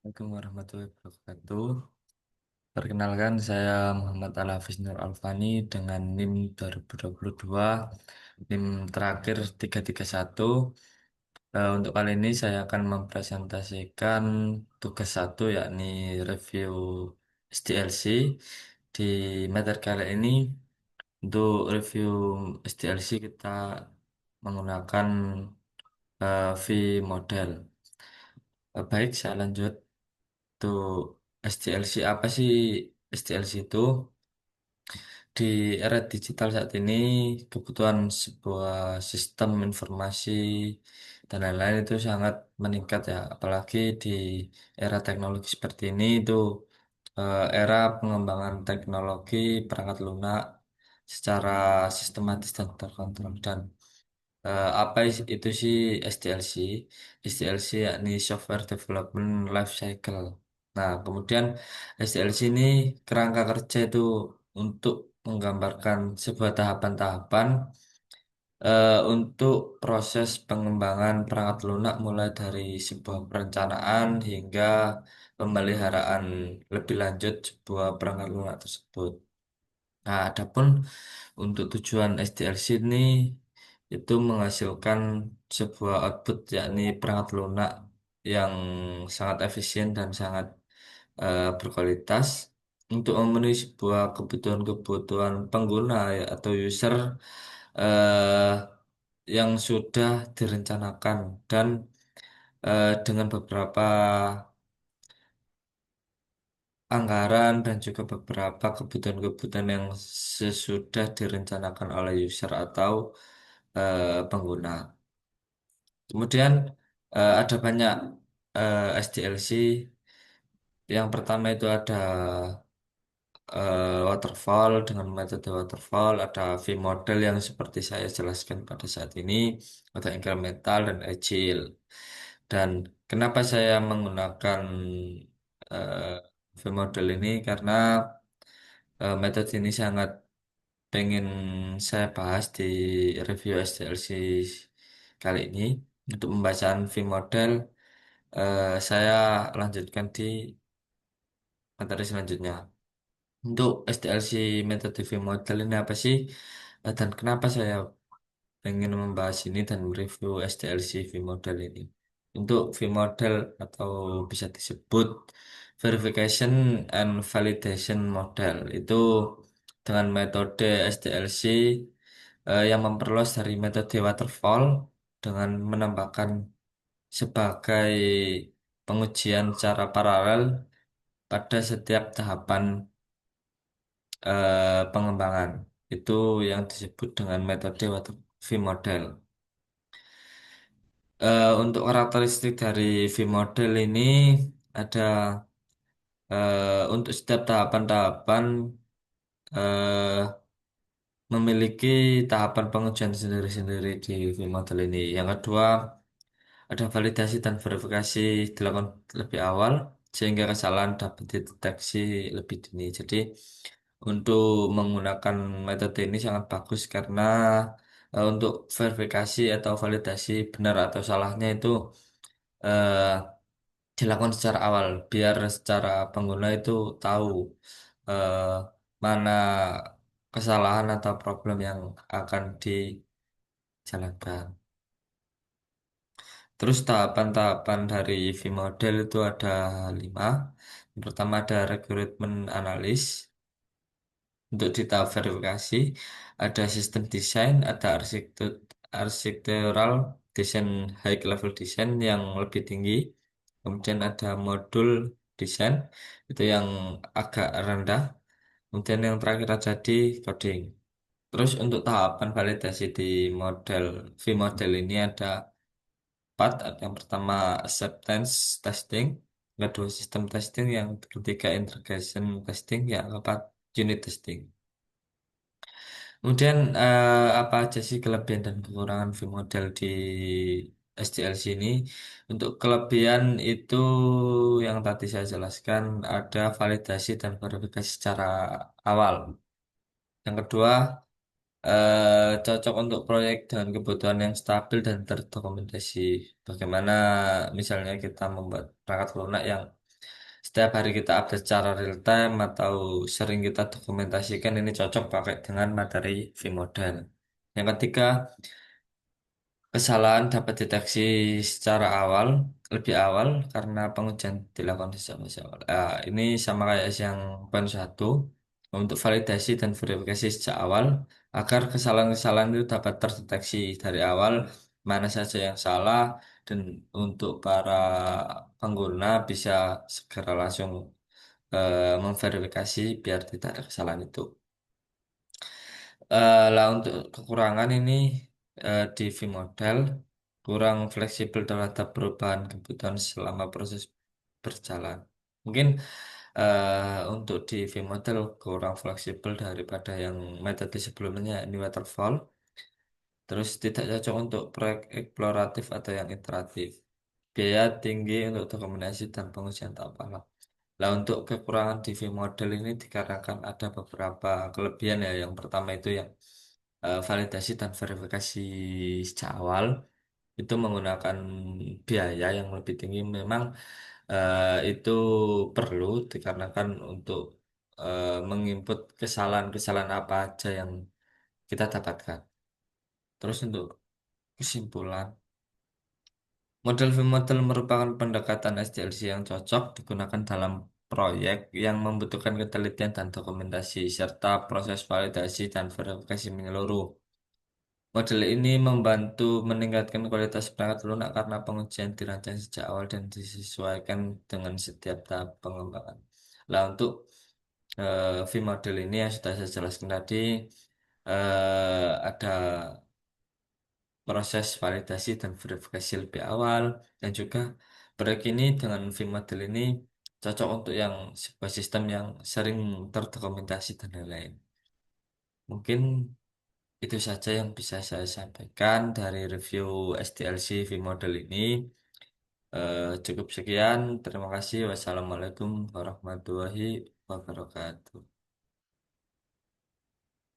Assalamualaikum warahmatullahi wabarakatuh. Perkenalkan, saya Muhammad Al-Hafiz Nur Alfani dengan NIM 2022, NIM terakhir 331. Untuk kali ini saya akan mempresentasikan tugas satu, yakni review SDLC. Di materi kali ini, untuk review SDLC kita menggunakan V-model. Baik, saya lanjut. Tuh, SDLC apa sih? SDLC itu di era digital saat ini kebutuhan sebuah sistem informasi dan lain-lain itu sangat meningkat ya. Apalagi di era teknologi seperti ini itu era pengembangan teknologi perangkat lunak secara sistematis dan terkontrol. Dan apa itu sih SDLC? SDLC yakni Software Development Life Cycle. Nah, kemudian SDLC ini kerangka kerja itu untuk menggambarkan sebuah tahapan-tahapan untuk proses pengembangan perangkat lunak mulai dari sebuah perencanaan hingga pemeliharaan lebih lanjut sebuah perangkat lunak tersebut. Nah, adapun untuk tujuan SDLC ini itu menghasilkan sebuah output yakni perangkat lunak yang sangat efisien dan sangat berkualitas untuk memenuhi sebuah kebutuhan-kebutuhan pengguna ya, atau user eh, yang sudah direncanakan dan dengan beberapa anggaran dan juga beberapa kebutuhan-kebutuhan yang sesudah direncanakan oleh user atau pengguna. Kemudian ada banyak SDLC. Yang pertama itu ada waterfall dengan metode waterfall, ada V-model yang seperti saya jelaskan pada saat ini, ada incremental dan agile. Dan kenapa saya menggunakan eh, V-model ini karena metode ini sangat pengen saya bahas di review SDLC kali ini. Untuk pembacaan V-model, saya lanjutkan di materi selanjutnya. Untuk SDLC metode V-model ini apa sih? Dan kenapa saya pengen membahas ini dan mereview SDLC V-model ini? Untuk V-model atau bisa disebut verification and validation model itu dengan metode SDLC yang memperluas dari metode waterfall dengan menambahkan sebagai pengujian secara paralel pada setiap tahapan pengembangan. Itu yang disebut dengan metode V-model. Untuk karakteristik dari V-model ini ada untuk setiap tahapan-tahapan eh, memiliki tahapan pengujian sendiri-sendiri di V-model ini. Yang kedua, ada validasi dan verifikasi dilakukan lebih awal sehingga kesalahan dapat dideteksi lebih dini. Jadi untuk menggunakan metode ini sangat bagus karena untuk verifikasi atau validasi benar atau salahnya itu eh, dilakukan secara awal biar secara pengguna itu tahu eh, mana kesalahan atau problem yang akan dijalankan. Terus tahapan-tahapan dari V-model itu ada 5. Yang pertama ada rekrutmen analis. Untuk di tahap verifikasi, ada sistem desain, ada arsitektural desain, high level design yang lebih tinggi. Kemudian ada modul desain, itu yang agak rendah. Kemudian yang terakhir ada di coding. Terus untuk tahapan validasi di model V-model ini ada 4. Yang pertama acceptance testing, yang kedua sistem testing, yang ketiga integration testing, yang keempat unit testing. Kemudian apa aja sih kelebihan dan kekurangan V-model di SDLC ini? Untuk kelebihan itu yang tadi saya jelaskan ada validasi dan verifikasi secara awal. Yang kedua, cocok untuk proyek dengan kebutuhan yang stabil dan terdokumentasi. Bagaimana misalnya kita membuat perangkat lunak yang setiap hari kita update secara real time atau sering kita dokumentasikan ini cocok pakai dengan materi V-model. Yang ketiga, kesalahan dapat deteksi secara awal, lebih awal karena pengujian dilakukan sejak masa awal. Ini sama kayak yang poin satu, untuk validasi dan verifikasi sejak awal agar kesalahan-kesalahan itu dapat terdeteksi dari awal, mana saja yang salah, dan untuk para pengguna bisa segera langsung memverifikasi biar tidak ada kesalahan itu. Lah untuk kekurangan ini di V-model kurang fleksibel terhadap perubahan kebutuhan selama proses berjalan. Mungkin untuk di V-model kurang fleksibel daripada yang metode sebelumnya ini waterfall. Terus tidak cocok untuk proyek eksploratif atau yang iteratif. Biaya tinggi untuk dokumentasi dan pengujian tahap awal. Lah untuk kekurangan di V-model ini dikarenakan ada beberapa kelebihan ya. Yang pertama itu yang validasi dan verifikasi sejak awal itu menggunakan biaya yang lebih tinggi. Memang itu perlu dikarenakan untuk menginput kesalahan-kesalahan apa aja yang kita dapatkan. Terus untuk kesimpulan, model V model merupakan pendekatan SDLC yang cocok digunakan dalam proyek yang membutuhkan ketelitian dan dokumentasi, serta proses validasi dan verifikasi menyeluruh. Model ini membantu meningkatkan kualitas perangkat lunak karena pengujian dirancang sejak awal dan disesuaikan dengan setiap tahap pengembangan. Lah untuk V model ini yang sudah saya jelaskan tadi, ada proses validasi dan verifikasi lebih awal, dan juga proyek ini dengan V model ini cocok untuk yang sebuah sistem yang sering terdokumentasi dan lain-lain. Mungkin itu saja yang bisa saya sampaikan dari review SDLC V model ini. Cukup sekian. Terima kasih. Wassalamualaikum warahmatullahi wabarakatuh.